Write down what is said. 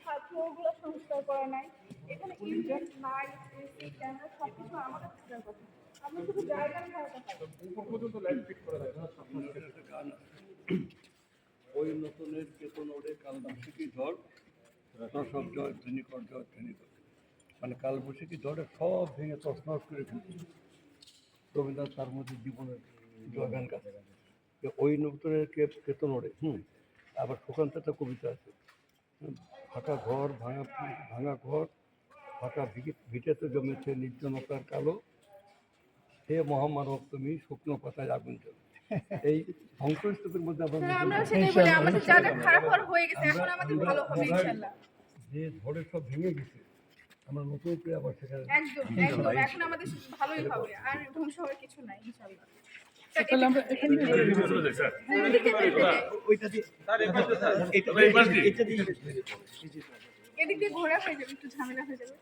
ছাত্রগুলো সংস্কার করে নাই, এখানে ইন্টারনেট লাইট এসি ক্যামেরা সবকিছু আমাদের থাকার কথা। আমরা শুধু জায়গা ওই নতুনের চেতন ওরে কালবৈশাখী ঝড় প্রসব জয় ধ্বনিকর জয় ধ্বনিকর, মানে কালবৈশাখী ঝড়ে সব ভেঙে তছনছ করে ফেলছে। রবীন্দ্রনাথ তার মধ্যে জীবনের জয়গান গাছে যে ওই নতুনের চেতন ওরে। আবার সুকান্ত একটা কবিতা আছে, ফাঁকা ঘর ভাঙা ঘর ফাঁকা ভিটেতে জমেছে নির্জনতার কালো, হে মহামানব তুমি শুকনো পাতায় আগুন জ্বলে। এই ধ্বংসস্তূপের মধ্যে যে ঝড়ে সব ভেঙে গেছে, আমরা নতুন করে আবার সেখানে এখন আমাদের ভালোই হবে, আর ধ্বংস হওয়ার কিছু নাই ইনশাআল্লাহ। এদিক দিয়ে ঘোরা হয়ে যাবে, একটু ঝামেলা হয়ে যাবে।